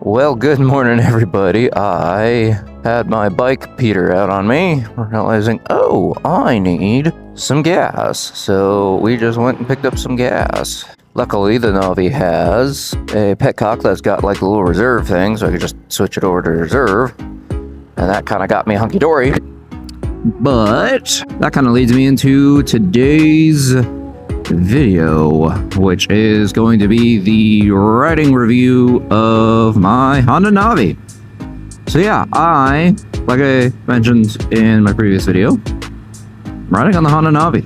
Well, good morning, everybody. I had my bike peter out on me, realizing, oh, I need some gas. So we just went and picked up some gas. Luckily, the Navi has a petcock that's got like a little reserve thing, so I could just switch it over to reserve. And that kind of got me hunky-dory. But that kind of leads me into today's video, which is going to be the riding review of my Honda Navi. So yeah, like I mentioned in my previous video, I'm riding on the Honda Navi.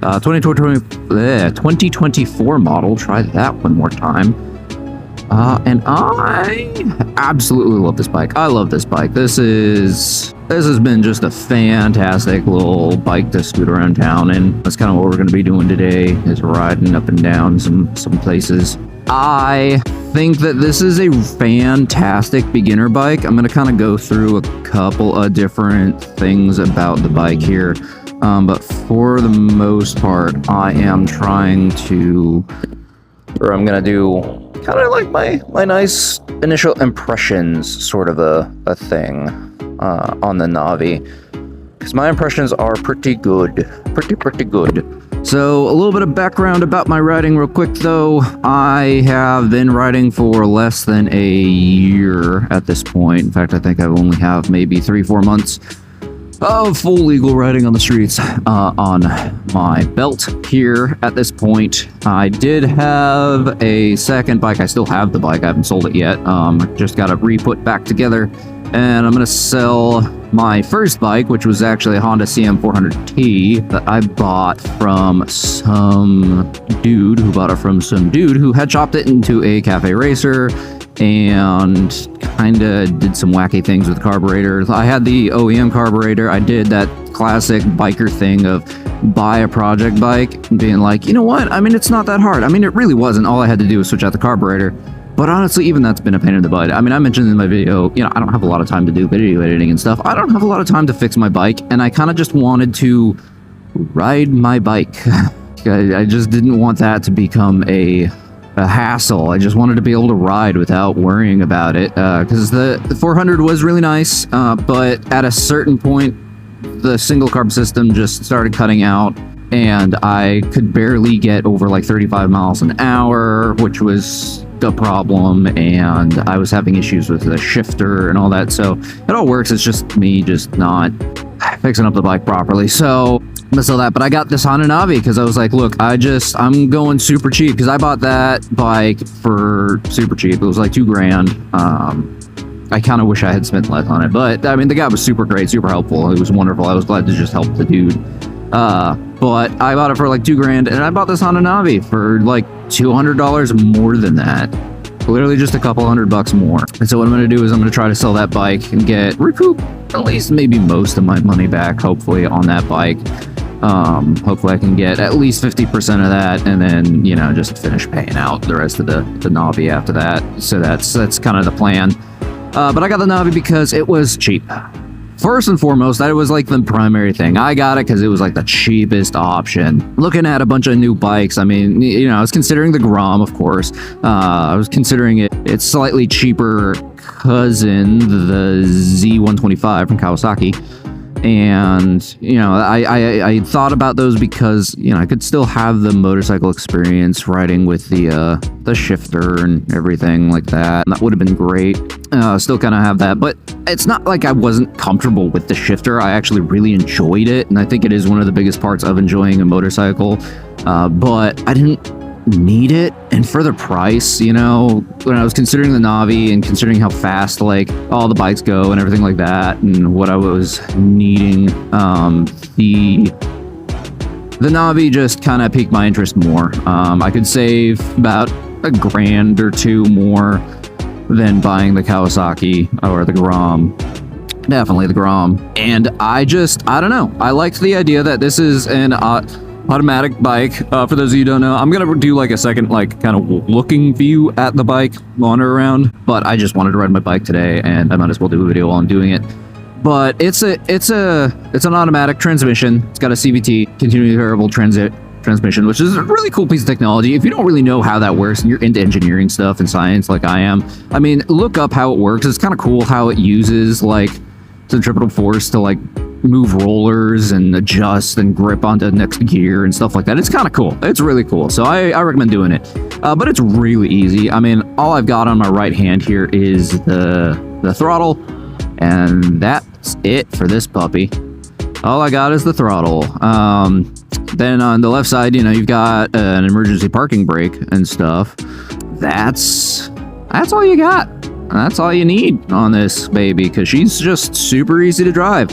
2024 model, try that one more time. And I absolutely love this bike. I love this bike. This has been just a fantastic little bike to scoot around town, and that's kind of what we're going to be doing today, is riding up and down some places. I think that this is a fantastic beginner bike. I'm going to kind of go through a couple of different things about the bike here, but for the most part, I am trying to, or I'm going to do kind of like my nice initial impressions sort of a thing on the Navi, because my impressions are pretty good, pretty good. So a little bit of background about my riding real quick though. I have been riding for less than a year at this point. In fact, I think I only have maybe 3-4 months of full legal riding on the streets on my belt here at this point. I did have a second bike. I still have the bike. I haven't sold it yet. Just got to re-put back together. And I'm going to sell my first bike, which was actually a Honda CM400T that I bought from some dude who had chopped it into a cafe racer and kind of did some wacky things with the carburetor. I had the OEM carburetor. I did that classic biker thing of buy a project bike and being like, you know what? I mean, it's not that hard. I mean, it really wasn't. All I had to do was switch out the carburetor. But honestly, even that's been a pain in the butt. I mean, I mentioned in my video, you know, I don't have a lot of time to do video editing and stuff. I don't have a lot of time to fix my bike, and I kind of just wanted to ride my bike. I just didn't want that to become a hassle. I just wanted to be able to ride without worrying about it, because the 400 was really nice, but at a certain point, the single carb system just started cutting out, and I could barely get over like 35 miles an hour, which was a problem, and I was having issues with the shifter and all that. So it all works. It's just me just not fixing up the bike properly. So I'm gonna sell that. But I got this Honda Navi because I was like, look, I'm going super cheap, because I bought that bike for super cheap. It was like $2,000. I kind of wish I had spent less on it, but I mean, the guy was super great, super helpful. It was wonderful. I was glad to just help the dude. But I bought it for like $2,000, and I bought this Honda Navi for like $200 more than that. Literally just a couple $100 more. And so what I'm going to do is I'm going to try to sell that bike and recoup at least maybe most of my money back, hopefully, on that bike. Hopefully I can get at least 50% of that, and then, you know, just finish paying out the rest of the Navi after that. So that's kind of the plan. But I got the Navi because it was cheap. First and foremost, that was like the primary thing. I got it because it was like the cheapest option. Looking at a bunch of new bikes, I mean, you know, I was considering the Grom, of course. I was considering its slightly cheaper cousin, the Z125 from Kawasaki. And, you know, I thought about those because, you know, I could still have the motorcycle experience riding with the shifter and everything like that. And that would have been great. Still kind of have that, but it's not like I wasn't comfortable with the shifter. I actually really enjoyed it, and I think it is one of the biggest parts of enjoying a motorcycle. But I didn't need it, and for the price, you know, when I was considering the Navi and considering how fast like all the bikes go and everything like that, and what I was needing, the Navi just kind of piqued my interest more. I could save about $1,000 or $2,000 more than buying the Kawasaki or the Grom. Definitely the Grom. And I don't know, I liked the idea that this is an automatic bike. For those of you who don't know, I'm gonna do like a second like kind of looking view at the bike, wander around, but I just wanted to ride my bike today, and I might as well do a video while I'm doing it. But it's an automatic transmission. It's got a CVT, continually variable transmission, which is a really cool piece of technology. If you don't really know how that works and you're into engineering stuff and science like I am, I mean, look up how it works. It's kind of cool how it uses like centripetal force to like move rollers and adjust and grip onto the next gear and stuff like that. It's kind of cool. It's really cool. So I recommend doing it. But it's really easy. I mean, all I've got on my right hand here is the throttle, and that's it for this puppy. All I got is the throttle. Then on the left side, you know, you've got an emergency parking brake and stuff. That's all you got. That's all you need on this baby, because she's just super easy to drive.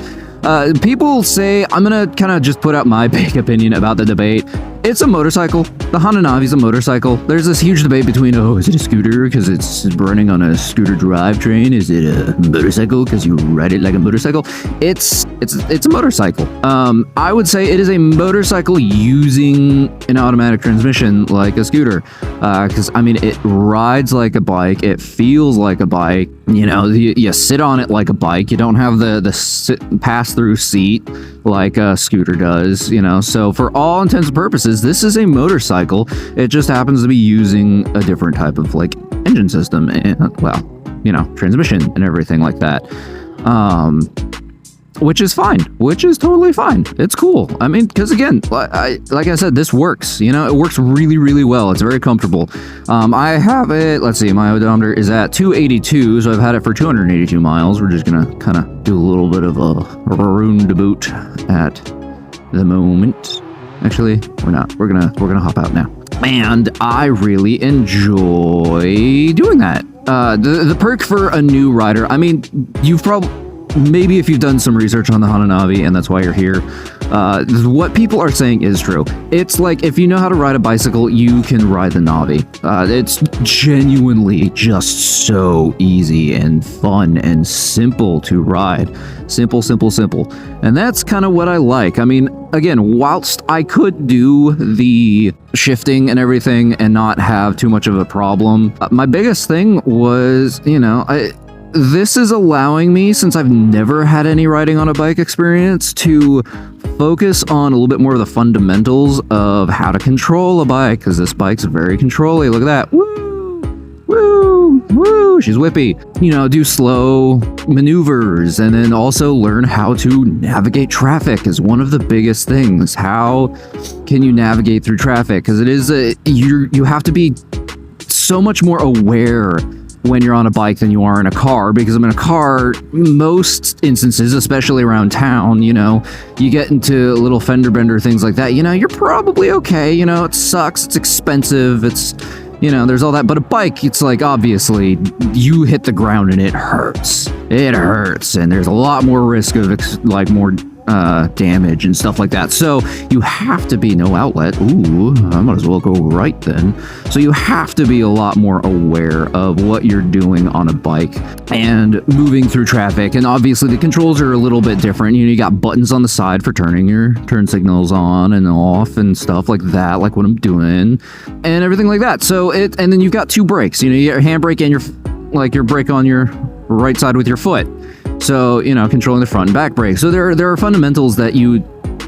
People say, I'm gonna kind of just put out my big opinion about the debate. It's a motorcycle. The Honda Navi is a motorcycle. There's this huge debate between, oh, is it a scooter because it's running on a scooter drivetrain? Is it a motorcycle because you ride it like a motorcycle? It's a motorcycle. I would say it is a motorcycle using an automatic transmission like a scooter. Because I mean, it rides like a bike. It feels like a bike. You know, you sit on it like a bike. You don't have the pass-through seat like a scooter does. You know, so for all intents and purposes, this is a motorcycle. It just happens to be using a different type of like engine system and, well, you know, transmission and everything like that. Which is fine, which is totally fine. It's cool. I mean, because again, like I said, this works, you know, it works really, really well. It's very comfortable. I have it, let's see, my odometer is at 282, so I've had it for 282 miles. We're just gonna kind of do a little bit of a roundabout at the moment. Actually, we're not. We're gonna hop out now. And I really enjoy doing that. The perk for a new rider, I mean, maybe if you've done some research on the Honda Navi and that's why you're here, what people are saying is true. It's like, if you know how to ride a bicycle, you can ride the Navi. It's genuinely just so easy and fun and simple to ride. Simple. And that's kind of what I like. I mean, again, whilst I could do the shifting and everything and not have too much of a problem, my biggest thing was, you know, this is allowing me, since I've never had any riding on a bike experience, to focus on a little bit more of the fundamentals of how to control a bike, because this bike's very control-y. Look at that. Woo! Woo! Woo! She's whippy. You know, do slow maneuvers, and then also learn how to navigate traffic is one of the biggest things. How can you navigate through traffic? Because it is you have to be so much more aware when you're on a bike than you are in a car, because I'm in a car, most instances, especially around town, you know, you get into little fender bender, things like that, you know, you're probably okay, you know, it sucks, it's expensive, it's, you know, there's all that, but a bike, it's like, obviously, you hit the ground and it hurts, and there's a lot more risk of, like, more damage and stuff like that. So you have to be no outlet. Ooh, I might as well go right then. So you have to be a lot more aware of what you're doing on a bike and moving through traffic. And obviously the controls are a little bit different. You know, you got buttons on the side for turning your turn signals on and off and stuff like that, like what I'm doing and everything like that. So and then you've got two brakes, you know, your handbrake and your brake on your right side with your foot. So, you know, controlling the front and back brake. So there are fundamentals that you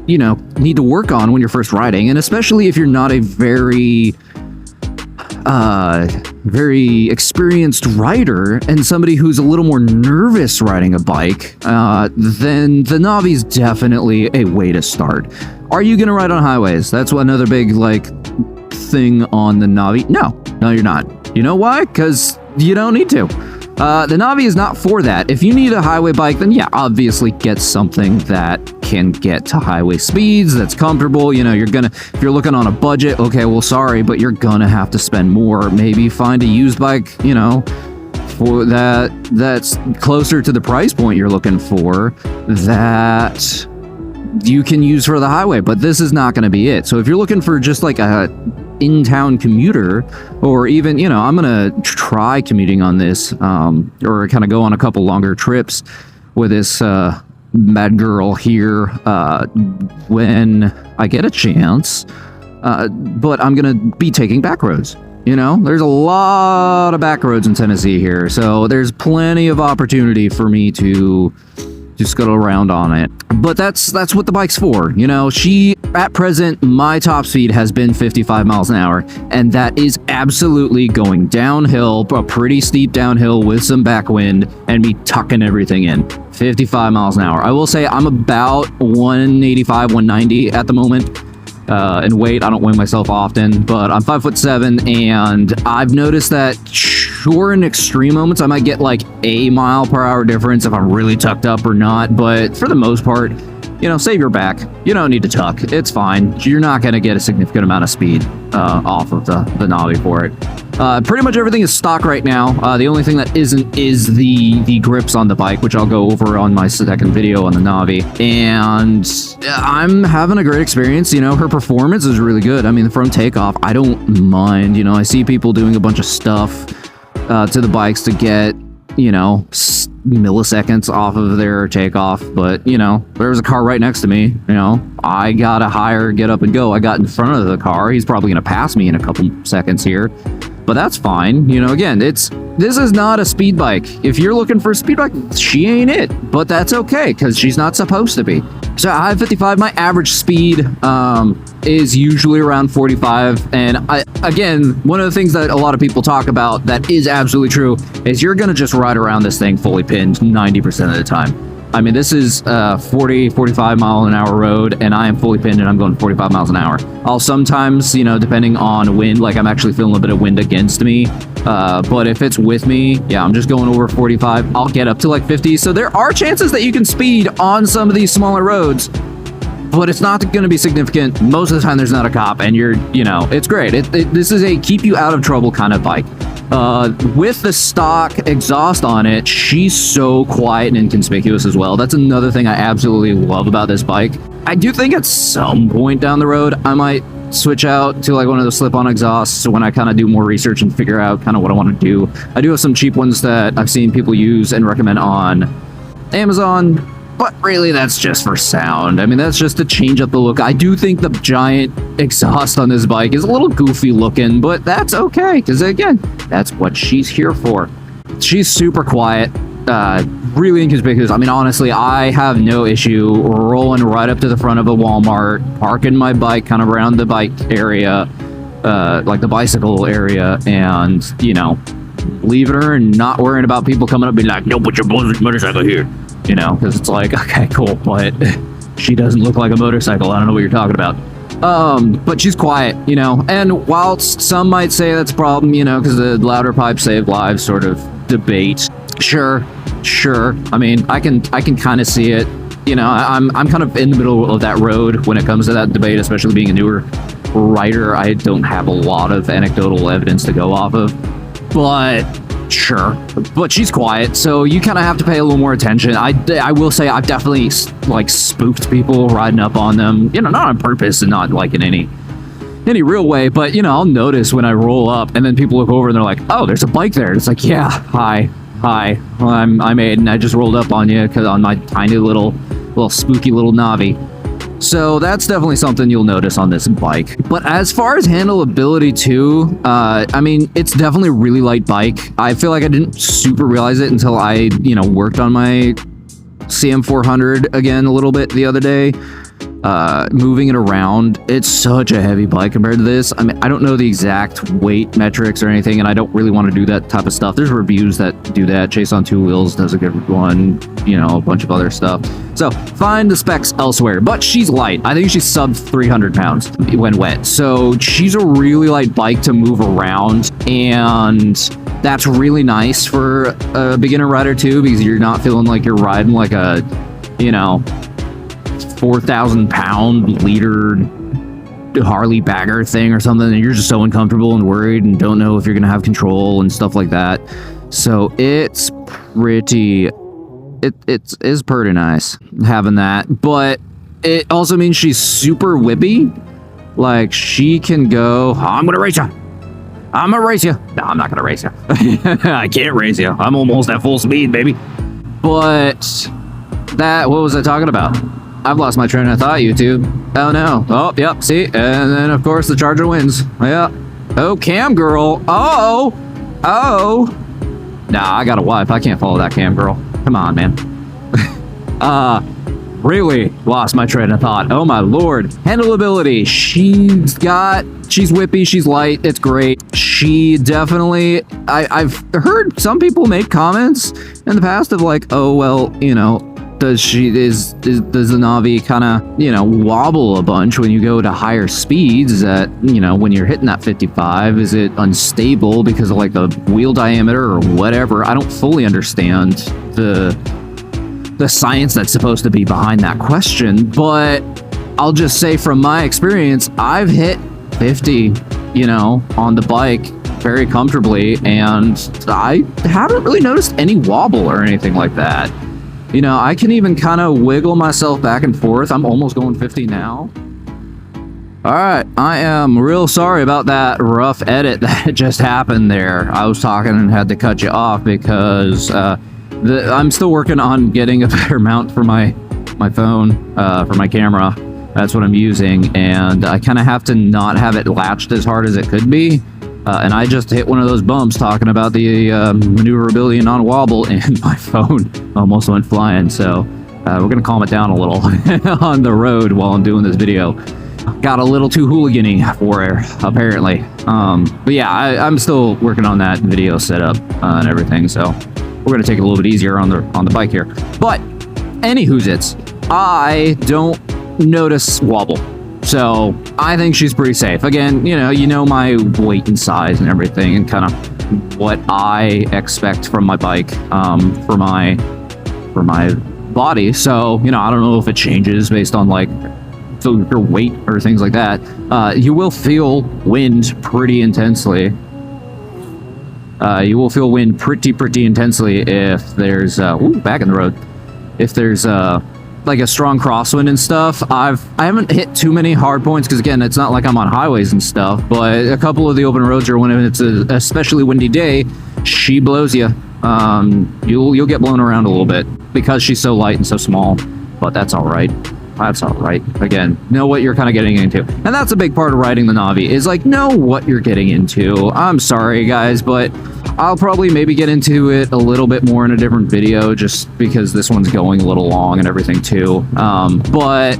know, need to work on when you're first riding, and especially if you're not a very experienced rider and somebody who's a little more nervous riding a bike, then the Navi is definitely a way to start. Are you going to ride on highways? That's another big, like, thing on the Navi. No, you're not. You know why? Because you don't need to. The Navi is not for that. If you need a highway bike, then yeah, obviously get something that can get to highway speeds, that's comfortable. You know, if you're looking on a budget, okay, well, sorry, but you're gonna have to spend more. Maybe find a used bike, you know, for that's closer to the price point you're looking for, that you can use for the highway, but this is not gonna be it. So if you're looking for just like a in-town commuter, or even, you know, I'm gonna try commuting on this, or kind of go on a couple longer trips with this mad girl here when I get a chance, but I'm gonna be taking back roads. You know, there's a lot of back roads in Tennessee here, so there's plenty of opportunity for me to just scuttle around on it. But that's what the bike's for. You know, at present, my top speed has been 55 miles an hour, and that is absolutely going downhill, a pretty steep downhill with some backwind, and me tucking everything in. 55 miles an hour. I will say I'm about 185, 190 at the moment. In weight, I don't weigh myself often, but I'm 5'7", and I've noticed that sure, in extreme moments, I might get like a mile per hour difference if I'm really tucked up or not, but for the most part, you know, save your back. You don't need to tuck. It's fine. You're not going to get a significant amount of speed off of the Navi for it. Pretty much everything is stock right now. The only thing that isn't is the grips on the bike, which I'll go over on my second video on the Navi. And I'm having a great experience. You know, her performance is really good. I mean, from takeoff, I don't mind. You know, I see people doing a bunch of stuff to the bikes to get, you know, milliseconds off of their takeoff, but you know, there was a car right next to me. You know, I got a higher get up and go. I got in front of the car. He's probably going to pass me in a couple seconds here, but that's fine. You know, again, this is not a speed bike. If you're looking for a speed bike, she ain't it, but that's okay because she's not supposed to be. So at 55, my average speed is usually around 45. And again, one of the things that a lot of people talk about that is absolutely true is you're going to just ride around this thing fully pinned 90% of the time. I mean, this is 45 mile an hour road, and I am fully pinned, and I'm going 45 miles an hour. I'll sometimes, you know, depending on wind, like I'm actually feeling a bit of wind against me. But if it's with me, yeah, I'm just going over 45. I'll get up to like 50. So there are chances that you can speed on some of these smaller roads, but it's not going to be significant. Most of the time, there's not a cop, and you know, it's great. This is a keep you out of trouble kind of bike. With the stock exhaust on it, she's so quiet and inconspicuous as well. That's another thing I absolutely love about this bike. I do think at some point down the road, I might switch out to like one of the slip-on exhausts when I kind of do more research and figure out kind of what I want to do. I do have some cheap ones that I've seen people use and recommend on Amazon, but really that's just for sound. I mean, that's just to change up the look. I do think the giant exhaust on this bike is a little goofy looking, but that's okay, because again, that's what she's here for. She's super quiet, really inconspicuous. I mean, honestly, I have no issue rolling right up to the front of a Walmart, parking my bike kind of around the bike area, like the bicycle area, and, you know, leaving her and not worrying about people coming up and being like, no, put your motorcycle here. You know, because it's like, okay, cool, but she doesn't look like a motorcycle. I don't know what you're talking about. But she's quiet, you know, and whilst some might say that's a problem, you know, because the louder pipes save lives sort of debate. Sure. I mean, I can kind of see it. You know, I'm kind of in the middle of that road when it comes to that debate, especially being a newer rider. I don't have a lot of anecdotal evidence to go off of, but sure. But she's quiet, so you kind of have to pay a little more attention. I will say I've definitely like spooked people riding up on them, you know, not on purpose and not like in any real way, but you know, I'll notice when I roll up and then people look over and they're like, oh, there's a bike there. It's like, yeah, hi, well, I'm Aiden. I just rolled up on you because on my tiny little spooky little Navi. So that's definitely something you'll notice on this bike. But as far as handleability too, I mean, it's definitely a really light bike. I feel like I didn't super realize it until I, you know, worked on my CM400 again a little bit the other day. Moving it around, it's such a heavy bike compared to this. I mean, I don't know the exact weight metrics or anything, and I don't really want to do that type of stuff. There's reviews that do that. Chase on Two Wheels does a good one, you know, a bunch of other stuff. So find the specs elsewhere, but she's light. I think she's sub 300 pounds when wet. So she's a really light bike to move around, and that's really nice for a beginner rider too, because you're not feeling like you're riding like a, you know, 4,000 pound liter Harley bagger thing or something, and you're just so uncomfortable and worried and don't know if you're gonna have control and stuff like that. So it's pretty, it's pretty nice having that, but it also means she's super whippy. Like, she can go, I'm gonna race you. I'm gonna race you. No, I'm not gonna race you. I can't race you. I'm almost at full speed, baby. But that, what was I talking about? I've lost my train of thought, YouTube. Oh no. Oh, yep, see? And then, of course, the Charger wins. Yeah. Oh, cam girl. Oh! Nah, I got a wife. I can't follow that cam girl. Come on, man. Really lost my train of thought. Oh my lord. Handleability. She's whippy, she's light, it's great. She definitely, I've heard some people make comments in the past of like, oh well, you know, does the Navi kind of, you know, wobble a bunch when you go to higher speeds? Is that, you know, when you're hitting that 55, is it unstable because of like the wheel diameter or whatever? I don't fully understand the science that's supposed to be behind that question, but I'll just say from my experience, I've hit 50, you know, on the bike very comfortably, and I haven't really noticed any wobble or anything like that. You know, I can even kind of wiggle myself back and forth. I'm almost going 50 now. All right, I am real sorry about that rough edit that just happened there. I was talking and had to cut you off because I'm still working on getting a better mount for my phone, for my camera. That's what I'm using, and I kind of have to not have it latched as hard as it could be. And I just hit one of those bumps talking about the maneuverability and non-wobble, and my phone almost went flying. So we're going to calm it down a little on the road while I'm doing this video. Got a little too hooligan-y for her, apparently. But yeah, I'm still working on that video setup and everything, so we're going to take it a little bit easier on the bike here. But anywho's I don't notice wobble. So I think she's pretty safe. Again, you know my weight and size and everything, and kind of what I expect from my bike, for my body. So, you know, I don't know if it changes based on like your weight or things like that. You will feel wind pretty intensely. You will feel wind pretty intensely if there's back in the road. If there's like a strong crosswind and stuff. I haven't hit too many hard points because again, it's not like I'm on highways and stuff, but a couple of the open roads are when it's a especially windy day, she blows you. You'll get blown around a little bit because she's so light and so small, but that's all right. That's all right. Again, know what you're kind of getting into. And that's a big part of riding the Navi, is like, know what you're getting into. I'm sorry, guys, but I'll probably maybe get into it a little bit more in a different video, just because this one's going a little long and everything too. But,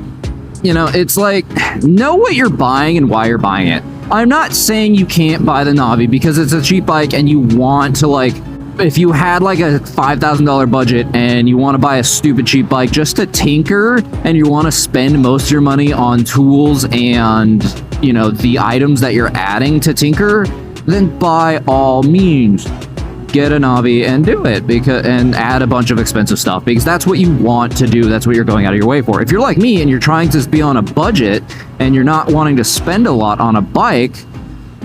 you know, it's like, know what you're buying and why you're buying it. I'm not saying you can't buy the Navi because it's a cheap bike and you want to, like, if you had like a $5,000 budget and you want to buy a stupid cheap bike just to tinker, and you want to spend most of your money on tools and, you know, the items that you're adding to tinker, then by all means get a Navi and do it, and add a bunch of expensive stuff, because that's what you want to do. That's what you're going out of your way for. If you're like me and you're trying to be on a budget and you're not wanting to spend a lot on a bike,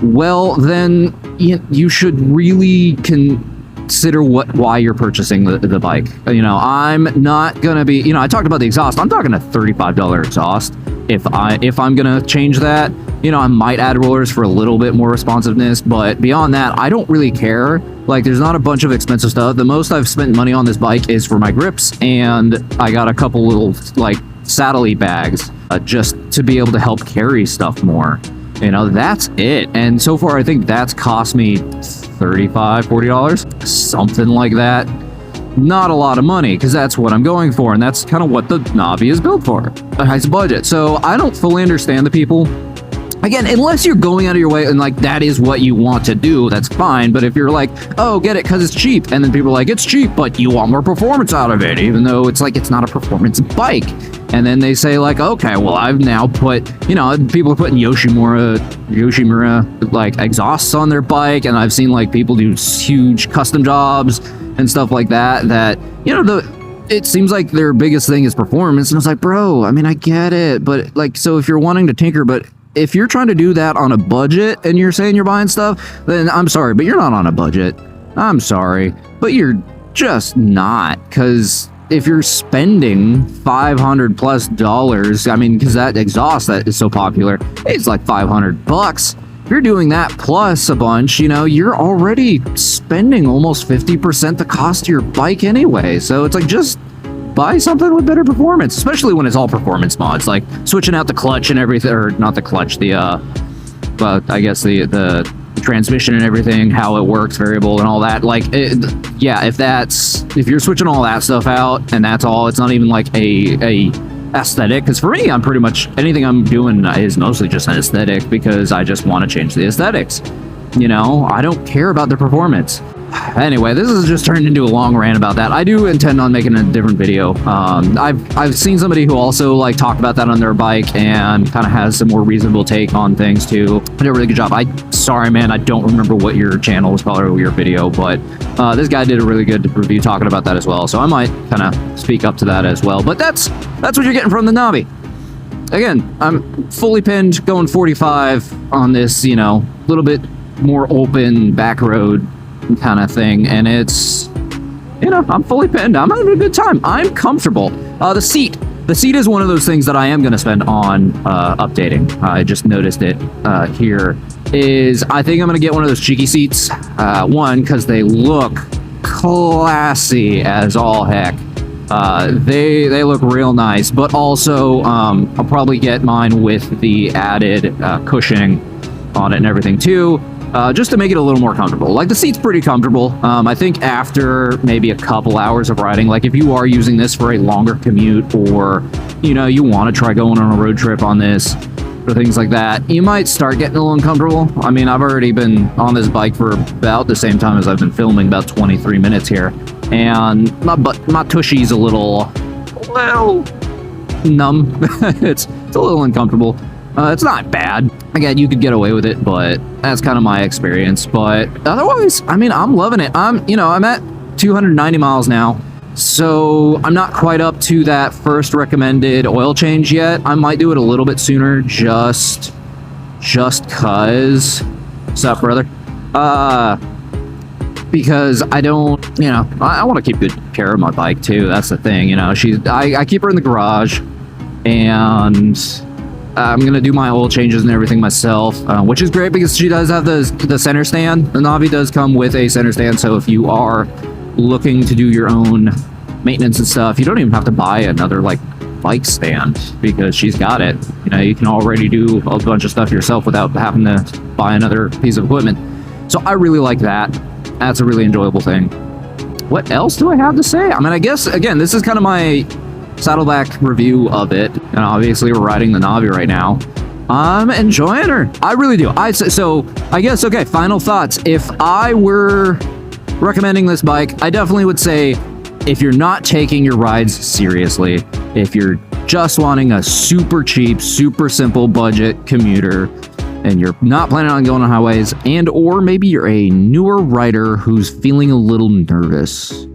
well, then you should really consider why you're purchasing the bike. You know, I'm not gonna be, you know, I talked about the exhaust. I'm talking a $35 exhaust. If I'm gonna change that, you know, I might add rollers for a little bit more responsiveness, but beyond that, I don't really care. Like, there's not a bunch of expensive stuff. The most I've spent money on this bike is for my grips, and I got a couple little like saddle bags just to be able to help carry stuff more. You know, that's it. And so far, I think that's cost me $35, $40, something like that. Not a lot of money, because that's what I'm going for, and that's kind of what the Navi is built for. It's a budget. So I don't fully understand the people. Again, unless you're going out of your way and like that is what you want to do, that's fine. But if you're like, oh, get it because it's cheap, and then people are like, it's cheap, but you want more performance out of it, even though it's like, it's not a performance bike. And then they say like, okay, well, I've now put, you know, people are putting Yoshimura like exhausts on their bike, and I've seen like people do huge custom jobs and stuff like that, you know, it seems like their biggest thing is performance. And it's like, bro, I mean, I get it, but like, so if you're wanting to tinker, but if you're trying to do that on a budget and you're saying you're buying stuff, then I'm sorry, but you're not on a budget. I'm sorry, but you're just not, because if you're spending $500+, I mean, because that exhaust that is so popular, it's like $500. If you're doing that plus a bunch, you know, you're already spending almost 50% the cost of your bike anyway. So it's like, just buy something with better performance, especially when it's all performance mods, like switching out the clutch and everything, or not the clutch, but I guess the transmission and everything, how it works, variable and all that. Like, yeah, if you're switching all that stuff out and that's all, it's not even like a aesthetic. Because for me, I'm pretty much anything I'm doing is mostly just an aesthetic because I just want to change the aesthetics. You know, I don't care about the performance. Anyway, this has just turned into a long rant about that. I do intend on making a different video. I've seen somebody who also like talked about that on their bike and kind of has a more reasonable take on things too. Did a really good job. Sorry, man, I don't remember what your channel was called or your video, but this guy did a really good review talking about that as well. So I might kind of speak up to that as well. But that's what you're getting from the Navi. Again, I'm fully pinned, going 45 on this, you know, little bit more open back road kind of thing, and it's, you know, I'm fully pinned. I'm having a good time. I'm comfortable. The seat is one of those things that I am going to spend on updating. I just noticed it here. I think I'm going to get one of those cheeky seats. One, because they look classy as all heck. They look real nice, but also I'll probably get mine with the added cushioning on it and everything too. Just to make it a little more comfortable. Like, the seat's pretty comfortable. I think after maybe a couple hours of riding, like if you are using this for a longer commute or, you know, you want to try going on a road trip on this or things like that, you might start getting a little uncomfortable. I mean, I've already been on this bike for about the same time as I've been filming, about 23 minutes here. And my tushy's a little numb. It's a little uncomfortable. It's not bad. Again, you could get away with it, but that's kind of my experience. But otherwise, I mean, I'm loving it. I'm at 290 miles now, so I'm not quite up to that first recommended oil change yet. I might do it a little bit sooner, just cause. What's up, brother? Because I don't, you know, I want to keep good care of my bike too. That's the thing, you know. I keep her in the garage, and I'm going to do my oil changes and everything myself, which is great because she does have the center stand. The Navi does come with a center stand, so if you are looking to do your own maintenance and stuff, you don't even have to buy another, like, bike stand because she's got it. You know, you can already do a bunch of stuff yourself without having to buy another piece of equipment. So I really like that. That's a really enjoyable thing. What else do I have to say? I mean, I guess, again, this is kind of my saddleback review of it, and obviously we're riding the Navi right now. I'm enjoying her. I really do. So I guess, okay, final thoughts. If I were recommending this bike, I definitely would say if you're not taking your rides seriously, if you're just wanting a super cheap, super simple budget commuter, and you're not planning on going on highways, and or maybe you're a newer rider who's feeling a little nervous,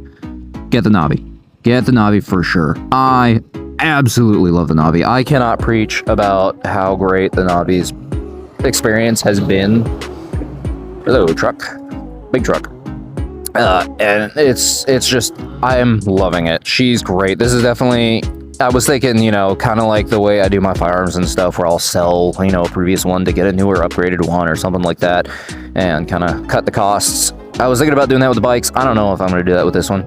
get the Navi. Get the Navi for sure. I absolutely love the Navi. I cannot preach about how great the Navi's experience has been. Hello, truck. Big truck. And it's just, I am loving it. She's great. This is definitely, I was thinking, you know, kind of like the way I do my firearms and stuff, where I'll sell, you know, a previous one to get a newer upgraded one or something like that and kind of cut the costs. I was thinking about doing that with the bikes. I don't know if I'm going to do that with this one.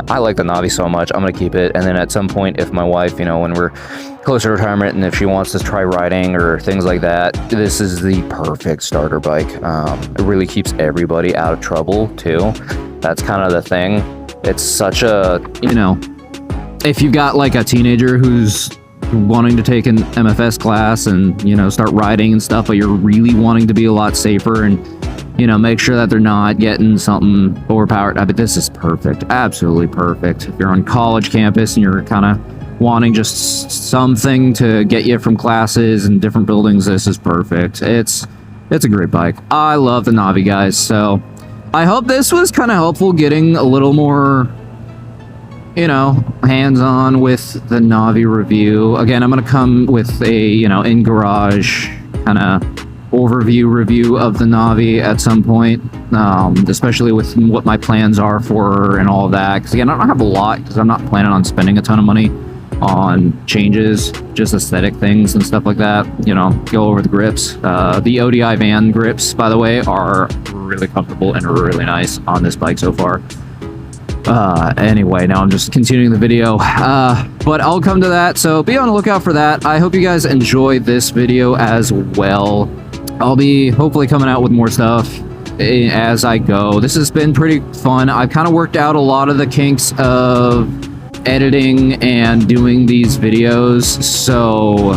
I like the Navi so much, I'm going to keep it. And then at some point, if my wife, you know, when we're closer to retirement and if she wants to try riding or things like that, this is the perfect starter bike. It really keeps everybody out of trouble too. That's kind of the thing. It's such a, you know, if you've got like a teenager who's wanting to take an MFS class and, you know, start riding and stuff, but you're really wanting to be a lot safer and, you know, make sure that they're not getting something overpowered. I mean, this is perfect. Absolutely perfect. If you're on college campus and you're kind of wanting just something to get you from classes and different buildings, this is perfect. It's a great bike. I love the Navi, guys. So I hope this was kind of helpful getting a little more, you know, hands-on with the Navi review. Again, I'm going to come with a, you know, in-garage kind of overview review of the Navi at some point, especially with what my plans are for her and all of that. Because again, I don't have a lot because I'm not planning on spending a ton of money on changes, just aesthetic things and stuff like that. You know, go over the grips. The ODI van grips, by the way, are really comfortable and really nice on this bike so far. Anyway, now I'm just continuing the video, but I'll come to that, so be on the lookout for that. I hope you guys enjoy this video as well. I'll be hopefully coming out with more stuff as I go. This has been pretty fun. I've kind of worked out a lot of the kinks of editing and doing these videos, so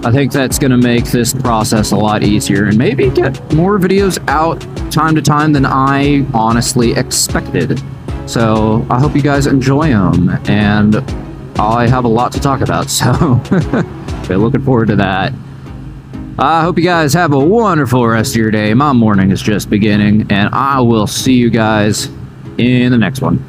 I think that's going to make this process a lot easier and maybe get more videos out time to time than I honestly expected. So I hope you guys enjoy them, and I have a lot to talk about, so we're looking forward to that. I hope you guys have a wonderful rest of your day. My morning is just beginning, and I will see you guys in the next one.